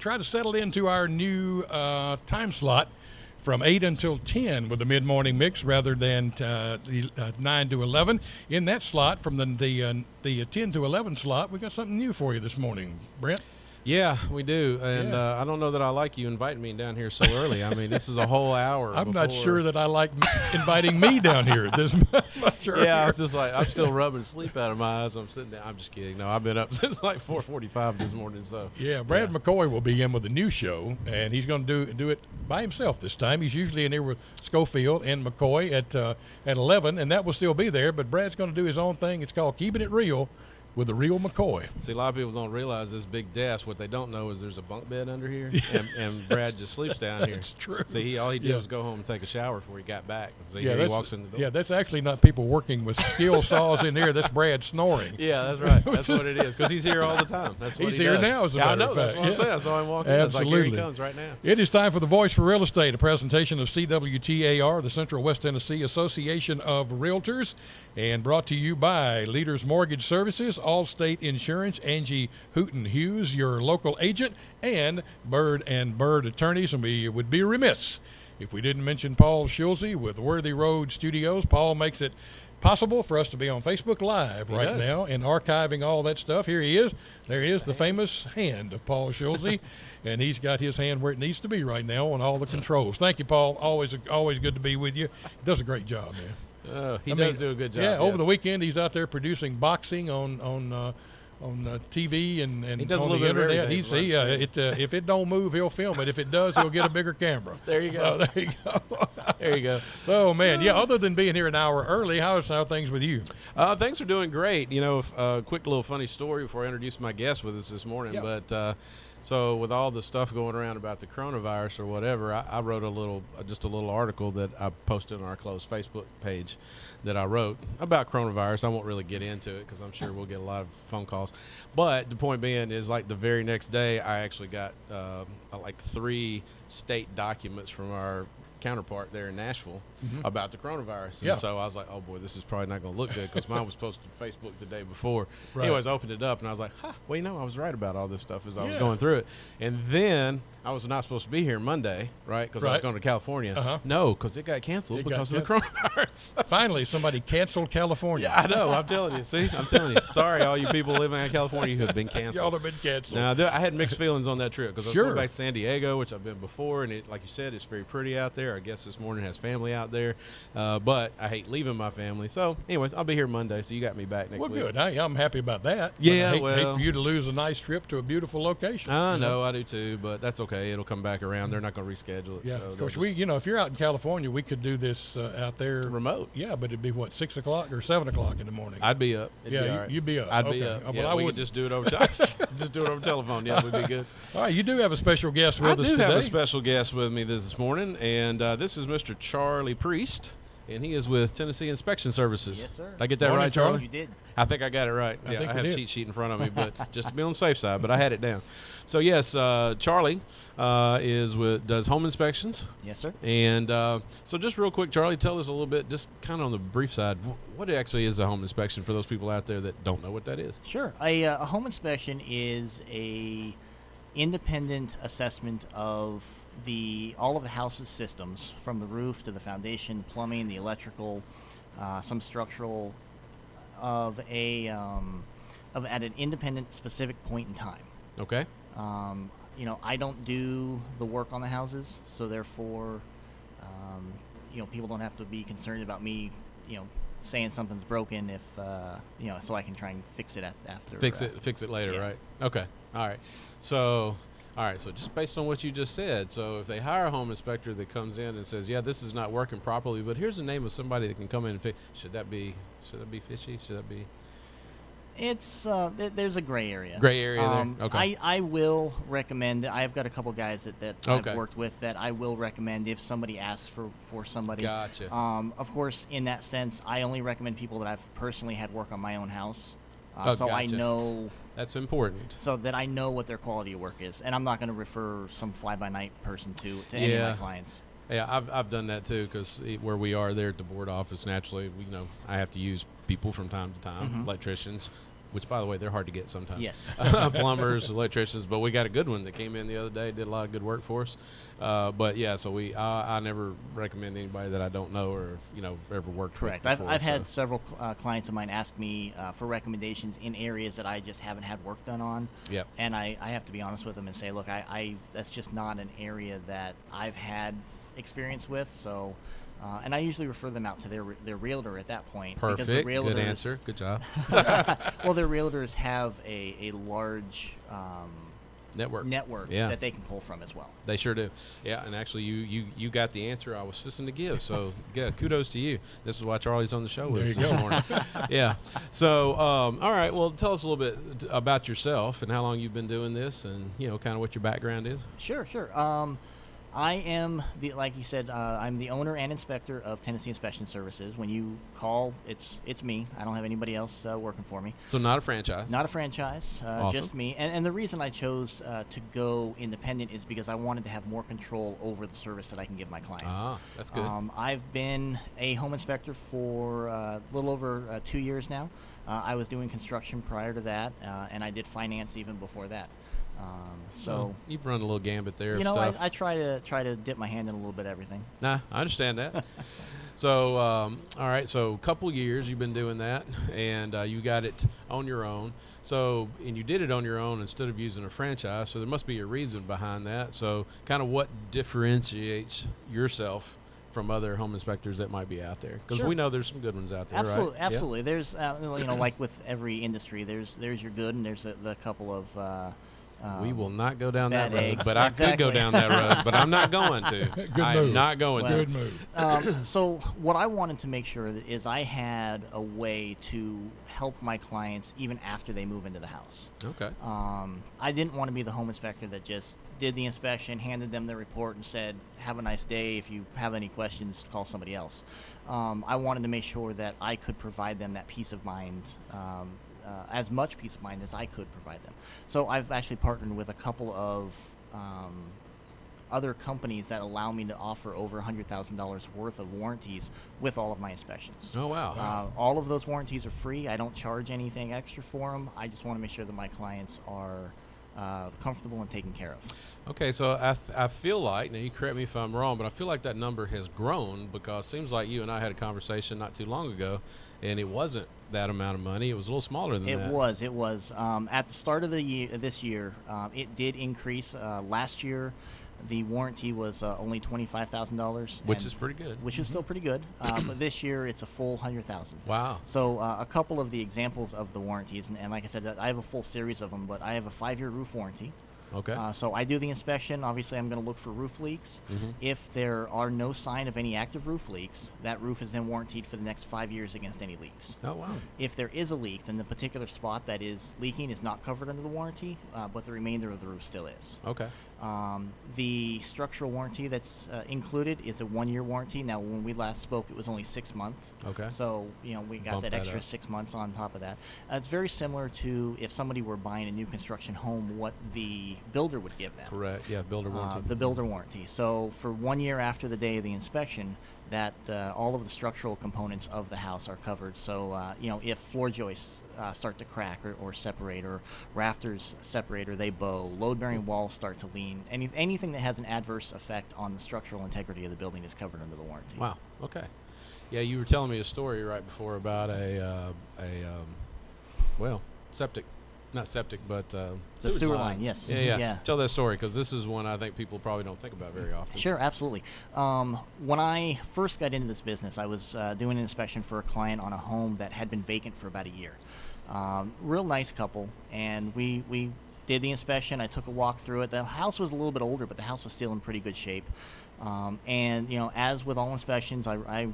Try to settle into our new time slot from 8 until 10 with the mid-morning mix rather than 9 to 11. In that slot, from the 10 to 11 slot, we got something new for you this morning, Brent. Yeah, we do. And I don't know that I like you inviting me down here so early. I mean, this is a whole hour. I'm not sure that I like inviting me down here this much earlier. Yeah, I was just like, I'm still rubbing sleep out of my eyes. I'm sitting down. I'm just kidding. No, I've been up since like 4:45 this morning. So yeah, Brad McCoy will be in with a new show, and he's going to do it by himself this time. He's usually in here with Schofield and McCoy at 11, and that will still be there. But Brad's going to do his own thing. It's called Keeping It Real with the real McCoy. See, a lot of people don't realize this big desk. What they don't know is there's a bunk bed under here, and Brad just sleeps down here. That's true. See, all he did was go home and take a shower before he got back. See, he walks in the door. Yeah, that's actually not people working with skill saws in here. That's Brad snoring. Yeah, that's right. That's what it is, because he's here all the time. That's what he's he here does. now, as a matter of fact. That's what I'm saying. I saw him walk in. Absolutely. It's like, here he comes right now. It is time for the Voice for Real Estate, a presentation of CWTAR, the Central West Tennessee Association of Realtors, and brought to you by Leaders Mortgage Services, Allstate Insurance, Angie Hooten Hughes, your local agent, and Bird Attorneys. And we would be remiss if we didn't mention Paul Schulze with Worthy Road Studios. Paul makes it possible for us to be on Facebook Live right now and archiving all that stuff. Here he is. There he is, the famous hand of Paul Schulze, and he's got his hand where it needs to be right now on all the controls. Thank you, Paul. Always good to be with you. He does a great job, man. He does do a good job. Yeah, over the weekend he's out there producing boxing on TV and he does on a little the bit internet. of everything, If it don't move, he'll film it. If it does, he'll get a bigger camera. There you go. So, there you go. There you go. Oh man, yeah. Other than being here an hour early, how things with you? Things are doing great. You know, quick little funny story before I introduce my guest with us this morning. Yeah. But so with all the stuff going around about the coronavirus or whatever, I wrote a little article that I posted on our closed Facebook page that I wrote about coronavirus. I won't really get into it because I'm sure we'll get a lot of phone calls. But the point being is, like, the very next day, I actually got like 3 state documents from our counterpart there in Nashville about the coronavirus. And so I was like, oh boy, this is probably not going to look good, because mine was posted to Facebook the day before. Right. Anyways, I opened it up and I was like, well, you know, I was right about all this stuff as I was going through it. And then I was not supposed to be here Monday, right? Because I was going to California. No, because it got canceled because of the coronavirus. Finally, somebody canceled California. Yeah, I know. I'm telling you. See, I'm telling you. Sorry, all you people living in California who have been canceled. Y'all have been canceled. Now, I had mixed feelings on that trip, because I was going back to San Diego, which I've been before, and it, like you said, it's very pretty out there. I guess this morning has family out there, but I hate leaving my family. So, anyways, I'll be here Monday, so you got me back next week. Well, good. I'm happy about that. Yeah, I hate for you to lose a nice trip to a beautiful location. I know, I do too, but that's okay. It'll come back around. They're not going to reschedule it. Yeah, so of course. If you're out in California, we could do this out there remote. Yeah, but it'd be what, 6 o'clock or 7 o'clock in the morning. I'd be up. It'd be all right. You'd be up. I'd be up. Well, yeah, we could just do it over telephone. Yeah, we'd be good. All right, you do have a special guest with us today. I do have a special guest with me this morning, and this is Mr. Charlie Priest, and he is with Tennessee Inspection Services. Yes, sir. Did I get that Morning, right, Charlie? You did. I think I got it right. I I had a cheat sheet in front of me, but just to be on the safe side, but I had it down. So, yes, Charlie does home inspections. Yes, sir. And so just real quick, Charlie, tell us a little bit, just kind of on the brief side, what actually is a home inspection for those people out there that don't know what that is? Sure. A home inspection is a independent assessment of all of the house's systems, from the roof to the foundation, plumbing, the electrical, some structural, at an independent specific point in time. Okay. I don't do the work on the houses, so therefore, people don't have to be concerned about me, saying something's broken if, so I can try and fix it after. Fix it later, yeah. right? Okay. All right. So just based on what you just said, so if they hire a home inspector that comes in and says, yeah, this is not working properly, but here's the name of somebody that can come in and fix, should that be fishy? Should that be? It's there's a gray area. Gray area there. Okay. I will recommend. I've got a couple guys that I've worked with that I will recommend if somebody asks for somebody. Gotcha. Of course, in that sense, I only recommend people that I've personally had work on my own house. So gotcha. I know. That's important. So that I know what their quality of work is, and I'm not going to refer some fly-by-night person to any of my clients. Yeah, I've done that too, because where we are there at the board office, naturally, I have to use people from time to time, electricians, which, by the way, they're hard to get sometimes. Yes. Plumbers, electricians, but we got a good one that came in the other day, did a lot of good work for us. But yeah, so I never recommend anybody that I don't know or ever worked Correct. with before. I've had several clients of mine ask me for recommendations in areas that I just haven't had work done on. Yep. And I have to be honest with them and say, look, I that's just not an area that I've had experience with. So, and I usually refer them out to their realtor at that point. Perfect. Because the realtors, Good answer. Good job. well, their realtors have a large network Yeah. that they can pull from as well. They sure do. Yeah, and actually you got the answer I was fixing to give, so yeah, kudos to you. This is why Charlie's on the show with us this morning. Yeah. So, all right, well, tell us a little bit about yourself and how long you've been doing this and, kind of what your background is. Sure. I am like you said, I'm the owner and inspector of Tennessee Inspection Services. When you call, it's me. I don't have anybody else working for me. So not a franchise. Not a franchise, Awesome. just me. And the reason I chose to go independent is because I wanted to have more control over the service that I can give my clients. Ah, that's good. I've been a home inspector for a little over 2 years now. I was doing construction prior to that, and I did finance even before that. So you've run a little gambit there. You of know, stuff. I try to dip my hand in a little bit of everything. Nah, I understand that. So, all right. So, a couple years you've been doing that, and you got it on your own. So, and you did it on your own instead of using a franchise. So, there must be a reason behind that. So, kind of what differentiates yourself from other home inspectors that might be out there? Because Sure. we know there's some good ones out there, Absolutely, right? absolutely. There's like with every industry, there's your good and there's the couple of. We will not go down that bad road, eggs. but I could go Exactly. down that road, but I'm not going to. Good I'm move. not going to. Good move. So what I wanted to make sure is I had a way to help my clients even after they move into the house. Okay. I didn't want to be the home inspector that just did the inspection, handed them the report, and said, "Have a nice day. If you have any questions, call somebody else." I wanted to make sure that I could provide them that peace of mind. As much peace of mind as I could provide them. So I've actually partnered with a couple of other companies that allow me to offer over $100,000 worth of warranties with all of my inspections. Oh, wow. All of those warranties are free. I don't charge anything extra for them. I just want to make sure that my clients are comfortable and taken care of. Okay, so I feel like, now you correct me if I'm wrong, but I feel like that number has grown because it seems like you and I had a conversation not too long ago, and it wasn't that amount of money. It was a little smaller than that. It was. At the start of this year, it did increase. Last year, the warranty was only $25,000, Which is pretty good. which is still pretty good. But this year, it's a full $100,000. Wow. So a couple of the examples of the warranties, and like I said, I have a full series of them, but I have a 5-year roof warranty. Okay. So I do the inspection. Obviously, I'm going to look for roof leaks. Mhm. If there are no sign of any active roof leaks, that roof is then warranted for the next 5 years against any leaks. Oh, wow. If there is a leak, then the particular spot that is leaking is not covered under the warranty, but the remainder of the roof still is. Okay. The structural warranty that's included is a 1-year warranty. Now, when we last spoke, it was only 6 months. Okay. So, we got Bump that that extra up. 6 months on top of that. It's very similar to if somebody were buying a new construction home, what the builder would give them. Correct. Yeah, builder warranty. The builder warranty. So, for 1 year after the day of the inspection, that all of the structural components of the house are covered. So, if floor joists start to crack or separate, or rafters separate or they bow, load-bearing walls start to lean, anything that has an adverse effect on the structural integrity of the building is covered under the warranty. Wow. Okay. Yeah, you were telling me a story right before about septic. Not septic, but The sewage sewer line, yes. Yeah. Yeah. Tell that story, because this is one I think people probably don't think about very often. Sure, absolutely. When I first got into this business, I was doing an inspection for a client on a home that had been vacant for about a year. Real nice couple, and we did the inspection. I took a walk through it. The house was a little bit older, but the house was still in pretty good shape. And as with all inspections, I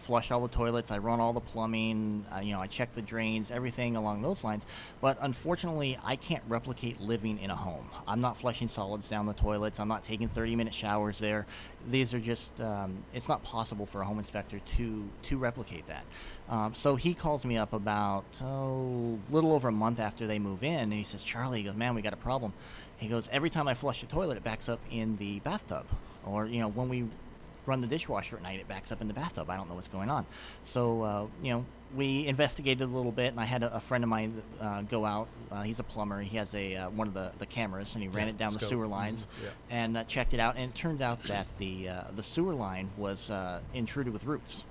flush all the toilets, I run all the plumbing, I check the drains, everything along those lines. But unfortunately, I can't replicate living in a home. I'm not flushing solids down the toilets. I'm not taking 30-minute showers there. These are just, it's not possible for a home inspector to replicate that. So he calls me up about, a little over a month after they move in, and he says, "Charlie," he goes, "man, we got a problem." He goes, "Every time I flush the toilet, it backs up in the bathtub." Or, when we run the dishwasher at night, it backs up in the bathtub. I don't know what's going on. So, we investigated a little bit, and I had a friend of mine go out. He's a plumber. He has one of the cameras, and he ran it down the scope. sewer lines and checked it out. And it turned out that the sewer line was intruded with roots.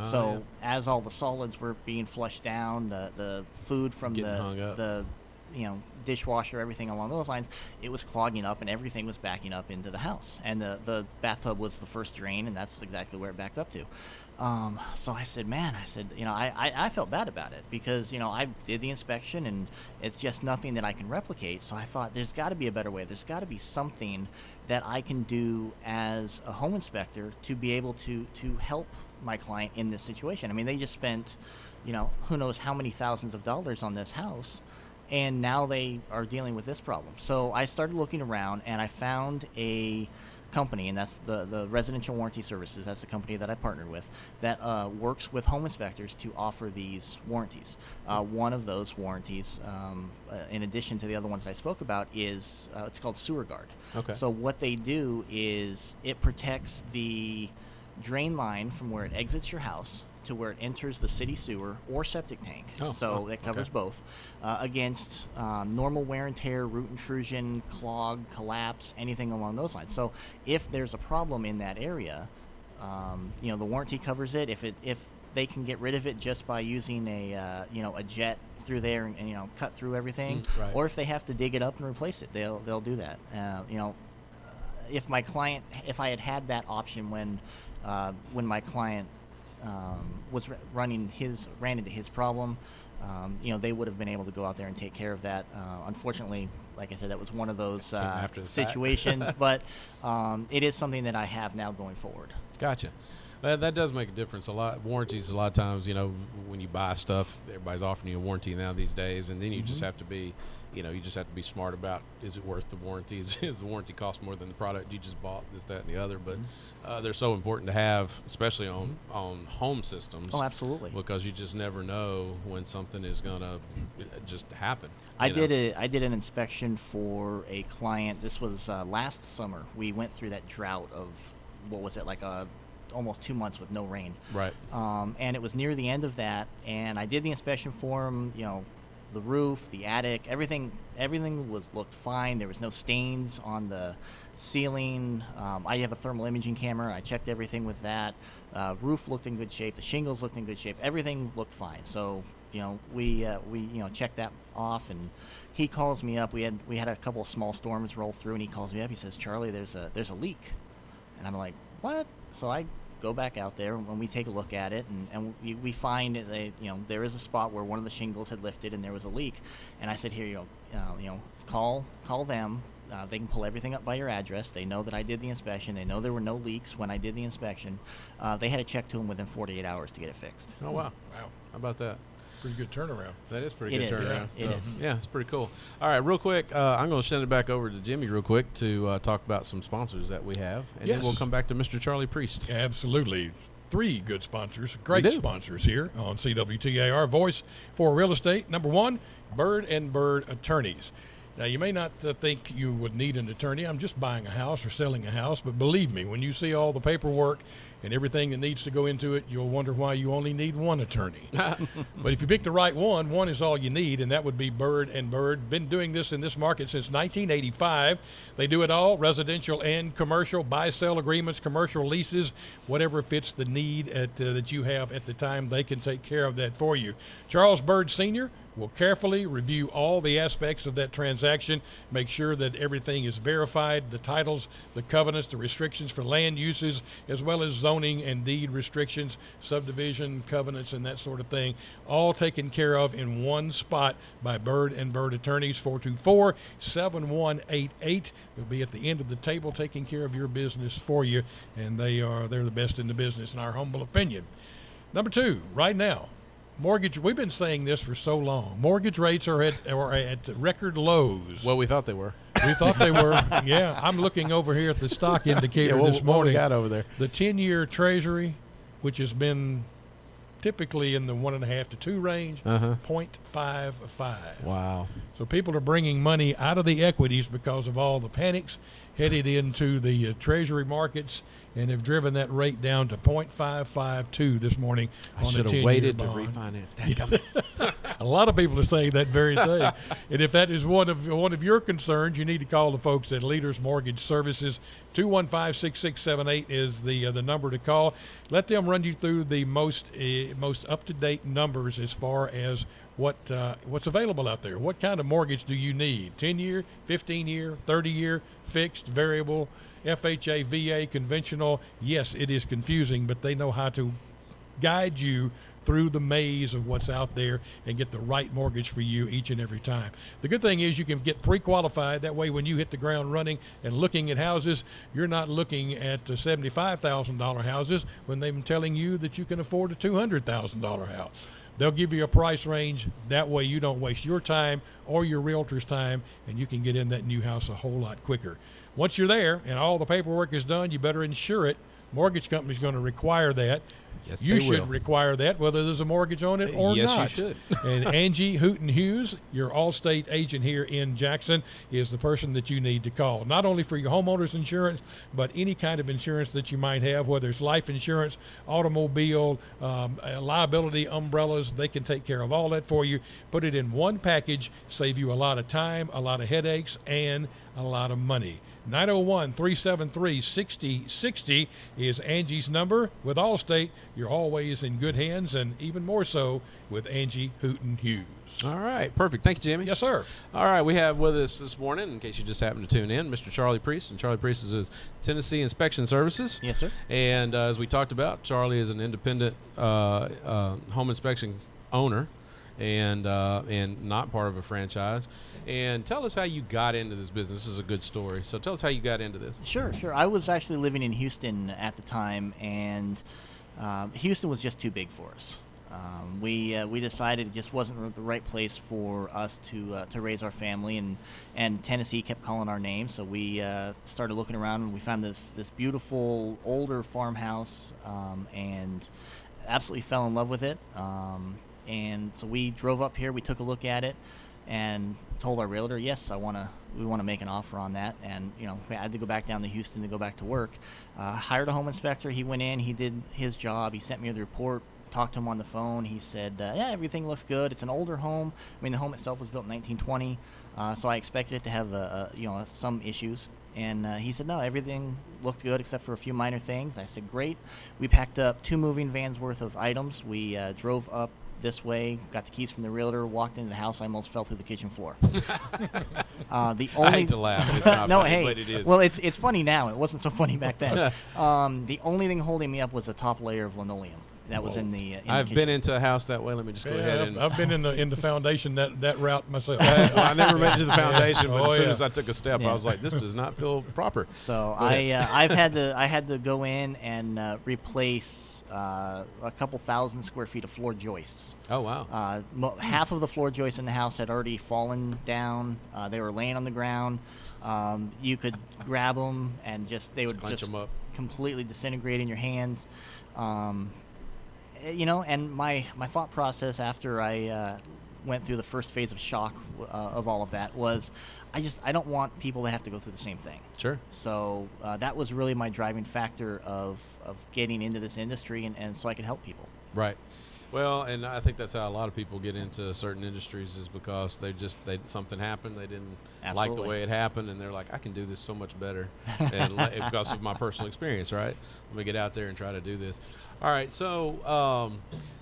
So as all the solids were being flushed down, the food from Getting hung up. the dishwasher, everything along those lines, it was clogging up, and everything was backing up into the house. And the bathtub was the first drain, and that's exactly where it backed up to. So I said, I felt bad about it because, I did the inspection, and it's just nothing that I can replicate. So I thought there's got to be a better way. There's got to be something that I can do as a home inspector to be able to help my client in this situation. I mean, they just spent, who knows how many thousands of dollars on this house, and now they are dealing with this problem. So I started looking around, and I found a company, and that's the Residential Warranty Services. That's the company that I partnered with that works with home inspectors to offer these warranties. One of those warranties, in addition to the other ones that I spoke about, is it's called Sewer Guard. Okay. So what they do is it protects the drain line from where it exits your house to where it enters the city sewer or septic tank. So it covers both against normal wear and tear, root intrusion, clog, collapse, anything along those lines. So if there's a problem in that area, the warranty covers it. If they can get rid of it just by using a jet through there and cut through everything, right. Or if they have to dig it up and replace it, they'll do that. If I had that option when my client ran into his problem, they would have been able to go out there and take care of that. Unfortunately, like I said, that was one of those situations, but it is something that I have now going forward. Gotcha. That does make a difference. Warranties, a lot of times, when you buy stuff, everybody's offering you a warranty now these days, and then you just have to be, smart about, is it worth the warranties? Is the warranty cost more than the product you just bought, this, that, and the other? But they're so important to have, especially on home systems. Oh, absolutely. Because you just never know when something is going to just happen. I did an inspection for a client. This was last summer. We went through that drought of, what was it, like almost 2 months with no rain. Right. And it was near the end of that, and I did the inspection for him. The roof, the attic, everything looked fine. There was no stains on the ceiling. I have a thermal imaging camera. I checked everything with that. Roof looked in good shape. The shingles looked in good shape. Everything looked fine. So we checked that off, and he calls me up. We had a couple of small storms roll through, and he calls me up. He says, "Charlie, there's a leak," and I'm like, "What?" So I go back out there, and when we take a look at it, and we find there is a spot where one of the shingles had lifted and there was a leak. And I said, "Here, call them. They can pull everything up by your address. They know that I did the inspection. They know there were no leaks when I did the inspection. They had a check to them within 48 hours to get it fixed." Oh, wow. Wow. How about that? Pretty good turnaround. That is pretty It good is. turnaround. It is. Yeah, it's pretty cool. All right, real quick, I'm going to send it back over to Jimmy real quick to talk about some sponsors that we have, and then we'll come back to Mr. Charlie Priest. Absolutely. 3 good sponsors, great sponsors here on CWTAR Voice for Real Estate. Number 1, Bird & Bird Attorneys. Now, you may not think you would need an attorney. I'm just buying a house or selling a house, but believe me, when you see all the paperwork and everything that needs to go into it, you'll wonder why you only need one attorney. But if you pick the right one is all you need, and that would be Bird & Bird. Been doing this in this market since 1985. They do it all, residential and commercial, buy-sell agreements, commercial leases, whatever fits the need that you have at the time, they can take care of that for you. Charles Bird Sr. will carefully review all the aspects of that transaction, make sure that everything is verified, the titles, the covenants, the restrictions for land uses, as well as zoning and deed restrictions, subdivision covenants, and that sort of thing, all taken care of in one spot by Bird & Bird Attorneys. 424-7188. They'll be at the end of the table taking care of your business for you, and they're the best in the business in our humble opinion. Number 2, right now, mortgage, we've been saying this for so long. Mortgage rates are at record lows. Well, we thought they were. We thought they were. Yeah, I'm looking over here at the stock indicator this morning. What we got over there? The 10-year Treasury, which has been typically in the 1.5 to 2 range, 0.55. Wow. So people are bringing money out of the equities because of all the panics headed into the Treasury markets, and have driven that rate down to 0.552 this morning I on a should 10-year have waited to bond. refinance. Dadgummit. A lot of people are saying that very thing. And if that is one of your concerns, you need to call the folks at Leaders Mortgage Services. 215-6678 is the number to call. Let them run you through the most up-to-date numbers as far as what's available out there. What kind of mortgage do you need? 10-year, 15-year, 30-year, fixed, variable, FHA, VA, conventional. Yes, it is confusing, but they know how to guide you through the maze of what's out there and get the right mortgage for you each and every time. The good thing is you can get pre-qualified. That way, when you hit the ground running and looking at houses, you're not looking at $75,000 houses when they're telling you that you can afford a $200,000 house. They'll give you a price range. That way you don't waste your time or your realtor's time, and you can get in that new house a whole lot quicker. Once you're there and all the paperwork is done, you better insure it. Mortgage company's going to require that. Yes, You they should will. require that, whether there's a mortgage on it or Yes, not. you should. And Angie Hooten Hughes, your Allstate agent here in Jackson, is the person that you need to call. Not only for your homeowner's insurance, but any kind of insurance that you might have, whether it's life insurance, automobile, liability, umbrellas. They can take care of all that for you. Put it in one package, save you a lot of time, a lot of headaches, and a lot of money. 901-373-6060 is Angie's number. With Allstate, you're always in good hands, and even more so with Angie Hooten Hughes. All right, perfect. Thank you, Jimmy. Yes, sir. All right, we have with us this morning, in case you just happened to tune in, Mr. Charlie Priest. And Charlie Priest is with Tennessee Inspection Services. Yes, sir. And as we talked about, Charlie is an independent home inspection owner and not part of a franchise. And tell us how you got into this business. This is a good story. So tell us how you got into this. Sure. I was actually living in Houston at the time, and Houston was just too big for us. We decided it just wasn't the right place for us to raise our family, and Tennessee kept calling our name. So we started looking around, and we found this beautiful older farmhouse, and absolutely fell in love with it. And so we drove up here. We took a look at it, and told our realtor, yes, we want to make an offer on that. And we had to go back down to Houston to go back to work. Hired a home inspector. He went in. He did his job. He sent me the report. Talked to him on the phone. He said, yeah, everything looks good. It's an older home. I mean, the home itself was built in 1920, so I expected it to have some issues. And he said, no, everything looked good except for a few minor things. I said, great. We packed up 2 moving vans worth of items. We drove up this way, got the keys from the realtor, walked into the house. I almost fell through the kitchen floor. I hate to laugh. It's not no, funny, hey, but it is. well, it's funny now. It wasn't so funny back then. The only thing holding me up was a top layer of linoleum that was in the. I've kitchen. been into a house that way. Let me just go ahead and. I've been in the foundation that route myself. I never made it to the foundation, but Oh, as soon yeah. as I took a step, Yeah. I was like, "This does not feel proper." So Go ahead. I had to go in and replace a couple thousand square feet of floor joists. Oh wow! Half of the floor joists in the house had already fallen down. They were laying on the ground. You could grab them and they would Clench just 'em up. completely disintegrate in your hands. And my thought process after I went through the first phase of shock of all of that was, I don't want people to have to go through the same thing. Sure. So that was really my driving factor of getting into this industry, and so I could help people. Right. Well, and I think that's how a lot of people get into certain industries is because something happened, they didn't like the Absolutely. way it happened, and they're like, I can do this so much better, and because of my personal experience, right? Let me get out there and try to do this. All right, so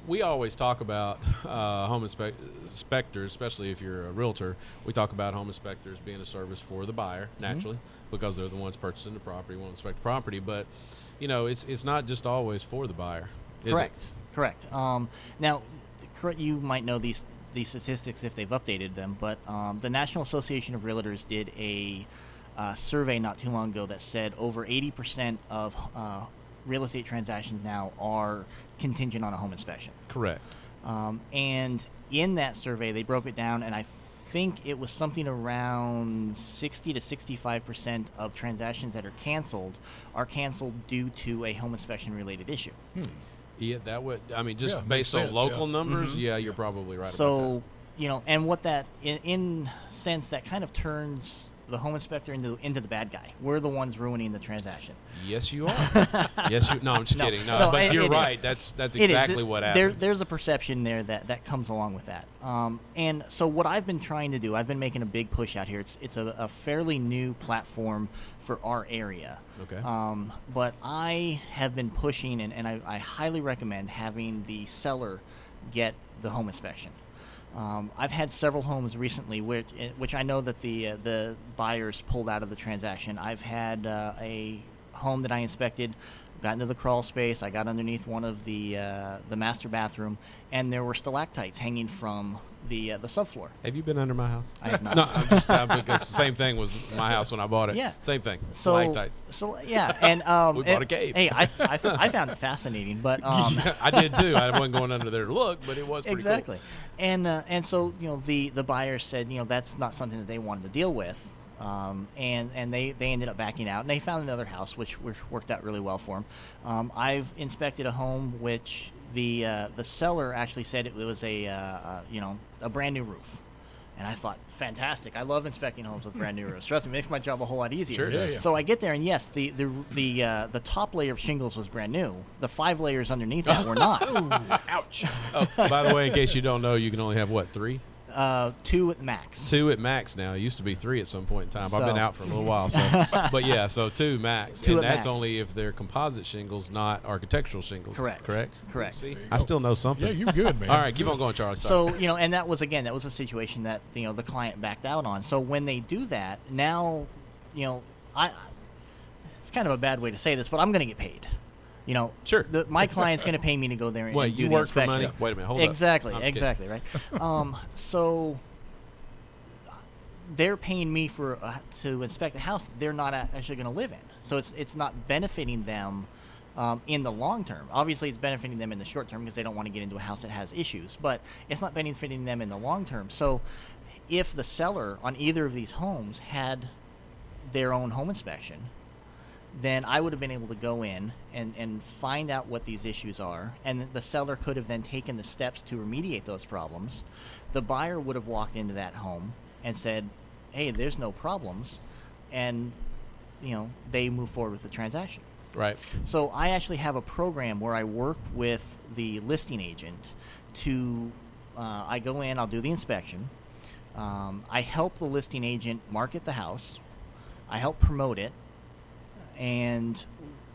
we always talk about home inspectors, especially if you're a realtor. We talk about home inspectors being a service for the buyer, naturally, because they're the ones purchasing the property, want to inspect the property. But it's not just always for the buyer, is it? Correct. Now, you might know these statistics if they've updated them, but the National Association of Realtors did a survey not too long ago that said over 80% of real estate transactions now are contingent on a home inspection. Correct. And in that survey, they broke it down, and I think it was something around 60 to 65% of transactions that are canceled due to a home inspection related issue. Yeah, that would. I mean, just Yeah, makes based on sense, local yeah. numbers, yeah, you're probably right about So, and what that, in sense, that kind of turns the home inspector into the bad guy. We're the ones ruining the transaction. that. Yes, you are. Yes, you. No, I'm just kidding. No, no, but you're it is. right. That's It is. exactly what happens. There's a perception there that comes along with that. And so what I've been trying to do, I've been making a big push out here. It's a fairly new platform for our area. Okay. But I have been pushing, and I highly recommend having the seller get the home inspection. I've had several homes recently which I know that the buyers pulled out of the transaction. I've had a home that I inspected, got into the crawl space. I got underneath one of the master bathroom, and there were stalactites hanging from the subfloor. Have you been under my house? I have not. No, I'm just because the same thing was my house when I bought it. Yeah. Same thing. So, Stalactites. yeah, and We bought a cave. Hey, I found it fascinating, but I did too. I wasn't going under there to look, but it was pretty exactly. cool. And so the buyers said that's not something that they wanted to deal with, and they ended up backing out, and they found another house which worked out really well for them. I've inspected a home which the seller actually said it was a brand new roof. And I thought, fantastic! I love inspecting homes with brand new roofs. Trust me, it makes my job a whole lot easier. Sure does. Yeah. So I get there, and yes, the top layer of shingles was brand new. The 5 layers underneath that were not. Ouch. Oh, by the way, in case you don't know, you can only have what, 3? 2 at max. 2 at max now. It used to be 3 at some point in time. I've been So- out for a little while, so but yeah, so 2 max, 2 and at that's max. only if they're composite shingles, not architectural shingles. Correct. Correct. See, There you I go. still know Yeah, something. you good, man. All right, keep on going, Charlie. Sorry. So and that was a situation that the client backed out on. So when they do that, now I it's kind of a bad way to say this, but I'm going to get paid. Sure. My client's going to pay me to go there and Wait, do you the work for inspection. money? Wait a minute, hold up. Exactly, I'm just kidding. exactly, right. So they're paying me for to inspect the house they're not actually going to live in. So it's not benefiting them in the long term. Obviously, it's benefiting them in the short term because they don't want to get into a house that has issues. But it's not benefiting them in the long term. So if the seller on either of these homes had their own home inspection, then I would have been able to go in and find out what these issues are, and the seller could have then taken the steps to remediate those problems. The buyer would have walked into that home and said, hey, there's no problems, and they move forward with the transaction. Right. So I actually have a program where I work with the listing agent to I go in, I'll do the inspection, I help the listing agent market the house, I help promote it, and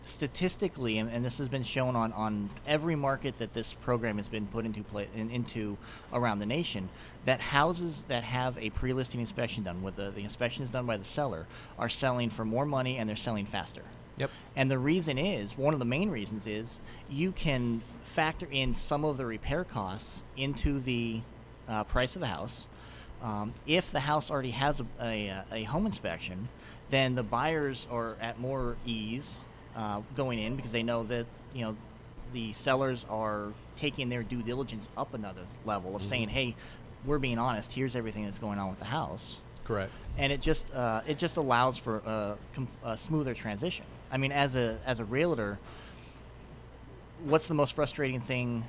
statistically, and this has been shown on every market that this program has been put into around the nation, that houses that have a pre-listing inspection done, where the inspection is done by the seller, are selling for more money and they're selling faster. Yep. And the reason is, one of the main reasons is, you can factor in some of the repair costs into the price of the house. If the house already has a home inspection, then the buyers are at more ease going in, because they know that the sellers are taking their due diligence up another level of saying, hey, we're being honest, here's everything that's going on with the house. Correct. And it just allows for a smoother transition. I mean, as a realtor, what's the most frustrating thing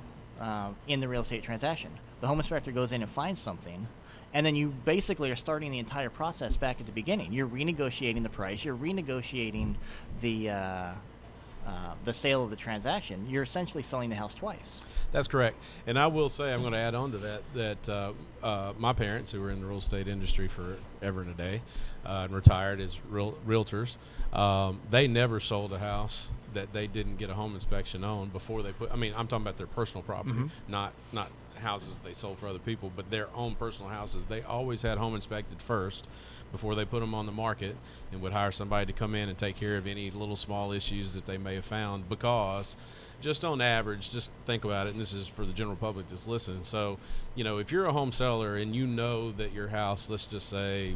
in the real estate transaction? The home inspector goes in and finds something, and then you basically are starting the entire process back at the beginning. You're renegotiating the price. You're renegotiating the sale of the transaction. You're essentially selling the house twice. That's correct. And I will say, I'm going to add on to that my parents, who were in the real estate industry forever and a day, and retired as realtors, they never sold a house that they didn't get a home inspection on before they put. I mean, I'm talking about their personal property, not houses they sold for other people, but their own personal houses. They always had home inspected first before they put them on the market, and would hire somebody to come in and take care of any little small issues that they may have found, because just on average, just think about it, and this is for the general public that's listening. So, if you're a home seller and you know that your house, let's just say,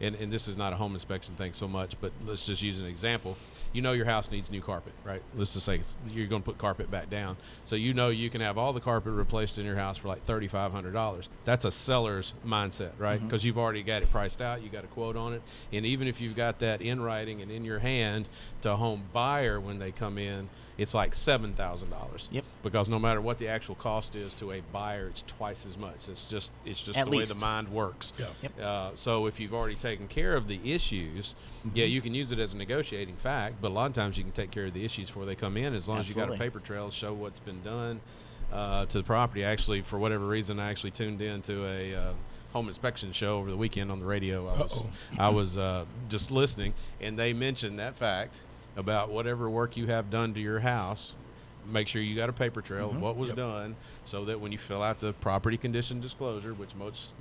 and this is not a home inspection thing so much, but let's just use an example. You know your house needs new carpet, right? Let's just say you're going to put carpet back down. So you know you can have all the carpet replaced in your house for like $3,500. That's a seller's mindset, right? Because you've already got it priced out. You got a quote on it. And even if you've got that in writing and in your hand to a home buyer when they come in, it's like $7,000. Yep. Because no matter what the actual cost is to a buyer, it's twice as much. It's just At the least. way the mind works. Yeah. Yep. So if you've already taken care of the issues, yeah, you can use it as a negotiating fact, but a lot of times you can take care of the issues before they come in as long as you got a Absolutely. paper trail to show what's been done to the property. Actually, for whatever reason, I actually tuned in to a home inspection show over the weekend on the radio. I was just listening, and they mentioned that fact about whatever work you have done to your house. Make sure you got a paper trail of what was done, so that when you fill out the property condition disclosure, which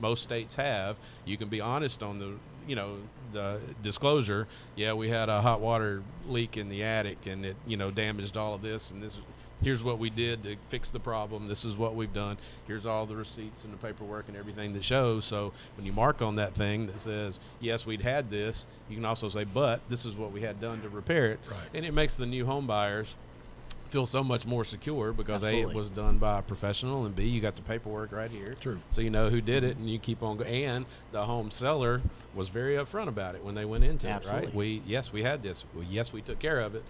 most states have, you can be honest on the disclosure. Yeah, we had a hot water leak in the attic, and it damaged all of this, and here's what we did to fix the problem. This is what we've done. Here's all the receipts and the paperwork and everything that shows. So when you mark on that thing that says, yes, we'd had this, you can also say, but this is what we had done to repair it. Right. And it makes the new home buyers feel so much more secure because A, Absolutely. it was done by a professional, and B, you got the paperwork right here. True. So you know who did it, and you keep on going. And the home seller was very upfront about it when they went into it, right? Absolutely. We had this. Yes, we took care of it,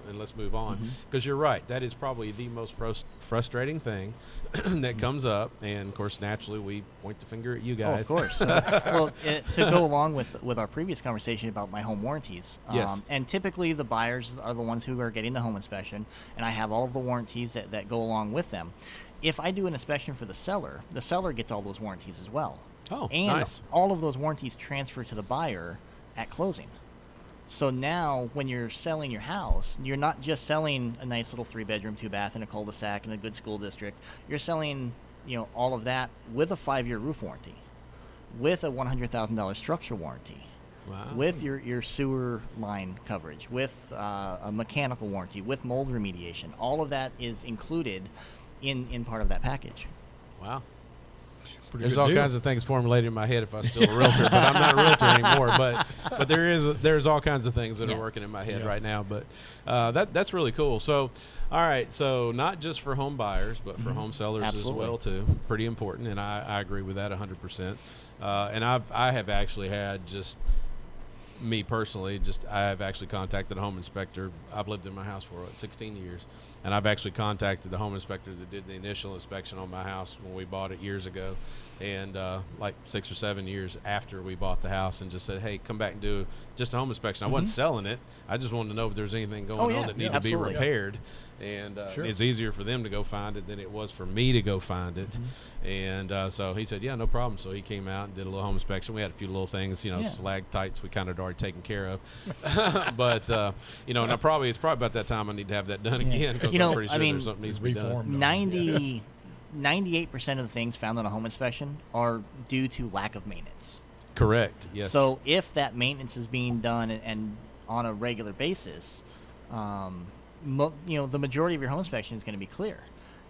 and let's move on. Because you're right, that is probably the most frustrating thing that comes up. And of course, naturally, we point the finger at you guys. Oh, of course. To go along with our previous conversation about my home warranties, Yes. and typically the buyers are the ones who are getting the home inspection, and I have all of the warranties that go along with them. If I do an inspection for the seller gets all those warranties as well. Oh, and nice. all of those warranties transfer to the buyer at closing. So now when you're selling your house, you're not just selling a nice little 3-bedroom, 2-bath in a cul-de-sac in a good school district. You're selling, all of that with a 5-year roof warranty, with a $100,000 structure warranty, Wow. with your sewer line coverage, with a mechanical warranty, with mold remediation. All of that is included in part of that package. Wow. Pretty There's good all deal. kinds of things formulated in my head if I was still a realtor, but I'm not a realtor anymore. But there's all kinds of things that are working in my head right now. But that's really cool. So, all right. So not just for home buyers, but for home sellers Absolutely. as well too. Pretty important, and I agree with that 100%. And I have actually had just me personally, I have actually contacted a home inspector. I've lived in my house for 16 years, and I've actually contacted the home inspector that did the initial inspection on my house when we bought it years ago, and like 6 or 7 years after we bought the house, and just said, hey, come back and do just a home inspection. I wasn't selling it. I just wanted to know if there's anything going on that needed to be absolutely. repaired. And Sure. it's easier for them to go find it than it was for me to go find it. And so he said, yeah, no problem. So he came out and did a little home inspection. We had a few little things, stalactites we kind of already taken care of. But, and it's probably about that time I need to have that done again, because I'm pretty sure there's something needs to be done. Reformed. 98% of the things found on a home inspection are due to lack of maintenance. Correct. Yes. So if that maintenance is being done and on a regular basis, the majority of your home inspection is going to be clear.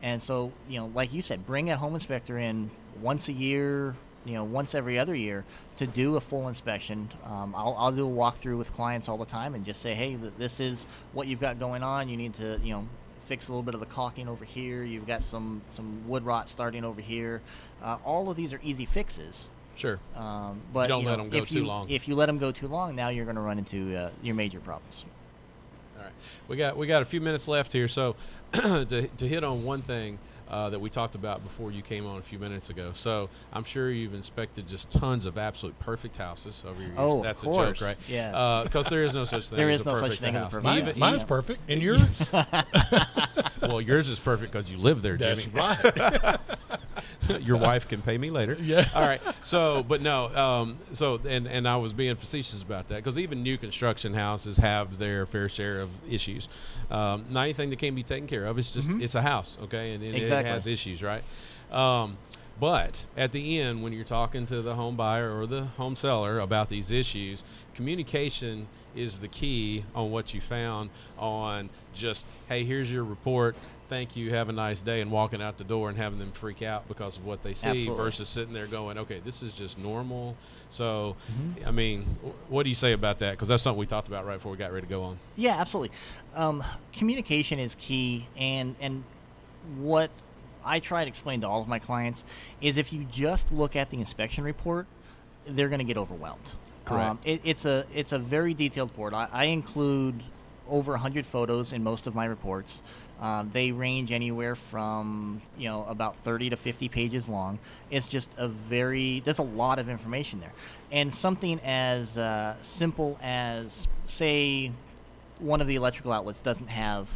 And so, like you said, bring a home inspector in once a year, once every other year to do a full inspection. I'll do a walkthrough with clients all the time and just say, hey, this is what you've got going on. You need to, fix a little bit of the caulking over here. You've got some wood rot starting over here. All of these are easy fixes. Sure. But You don't let them go too long. If you let them go too long, now you're going to run into your major problems. All right, we got a few minutes left here, so to hit on one thing that we talked about before you came on a few minutes ago. So I'm sure you've inspected just tons of absolute perfect houses over your years. Oh, of That's course. a joke, right? Yeah. Because there is no such thing. There as is a no such perfect thing as a house. perfect Even- house. Mine's perfect. And yours? well, yours is perfect because you live there, Jimmy. That's right. Your wife can pay me later. Yeah. All right. So, but no. And I was being facetious about that, because even new construction houses have their fair share of issues. Not anything that can be taken care of. It's just it's a house, okay, and Exactly. it has issues, right? But at the end, when you're talking to the home buyer or the home seller about these issues, communication is the key on what you found on just, hey, here's your report. thank you, have a nice day, and walking out the door and having them freak out because of what they see Absolutely. versus sitting there going, okay, this is just normal. So, I mean, what do you say about that? Because that's something we talked about right before we got ready to go on. Yeah, absolutely. Communication is key, and what I try to explain to all of my clients is if you just look at the inspection report, they're going to get overwhelmed. Correct. It's a very detailed report. I include over 100 photos in most of my reports. They range anywhere from about 30 to 50 pages long. It's just there's a lot of information there, and something as simple as, say, one of the electrical outlets doesn't have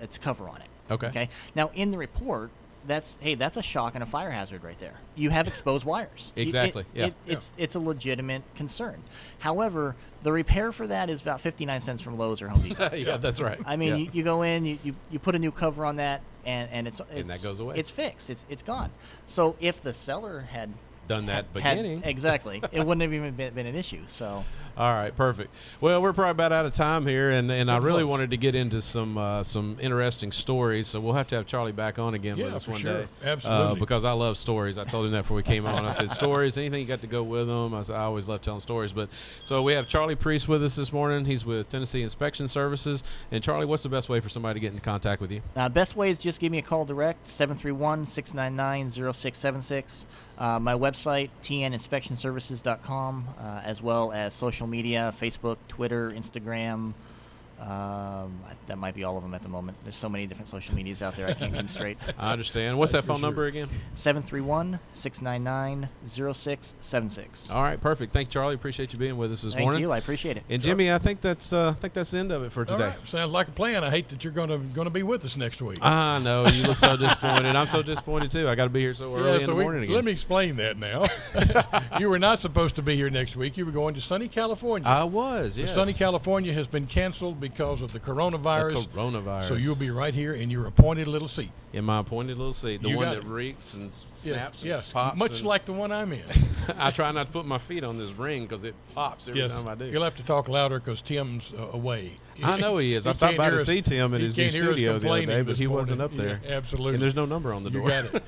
its cover on it. Okay. Now in the report, that's a shock and a fire hazard right there. You have exposed wires. Exactly. It's a legitimate concern. However, the repair for that is about 59 cents from Lowe's or Home Depot. Yeah, that's right. I mean, you go in, you put a new cover on that, and it's that goes away. It's fixed. It's gone. So if the seller had done that beginning. Exactly, it wouldn't have even been an issue. So. All right, perfect. Well, we're probably about out of time here, and I really wanted to get into some interesting stories. So we'll have to have Charlie back on again with us one day. Absolutely. Because I love stories. I told him that before we came on. I said, stories, anything you got to go with them. I always love telling stories. But so we have Charlie Priest with us this morning. He's with Tennessee Inspection Services. And Charlie, what's the best way for somebody to get in contact with you? Best way is just give me a call direct, 731-699-0676. My website, tninspectionservices.com, as well as social media, Facebook, Twitter, Instagram. That might be all of them at the moment. There's so many different social medias out there, I can't keep them straight. I understand. What's that phone number again? 731-699-0676. All right, perfect. Thank you, Charlie. Appreciate you being with us this morning. Thank you. I appreciate it. And Jimmy, I think that's the end of it for today. All right. Sounds like a plan. I hate that you're going to be with us next week. I know. You look so disappointed. I'm so disappointed, too. I got to be here so early in the morning again. Let me explain that now. You were not supposed to be here next week. You were going to sunny California. I was, yes. Sunny California has been canceled because of the coronavirus. So you'll be right here in your appointed little seat. In my appointed little seat. The You one got that it. reeks and snaps Yes, and pops. much like the one I'm in. I try not to put my feet on this ring because it pops every time I do. You'll have to talk louder because Tim's away. I know he is. I stopped by to see Tim at his new studio the other day, but he wasn't up there. Yeah, absolutely. And there's no number on the door. You got it.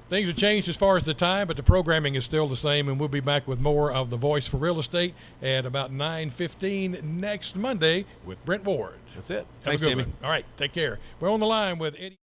Things have changed as far as the time, but the programming is still the same, and we'll be back with more of The Voice for Real Estate at about 9:15 next Monday with Brent Ward. That's it. Have Thanks, a good Jimmy. one. All right, take care. We're on the line with Eddie.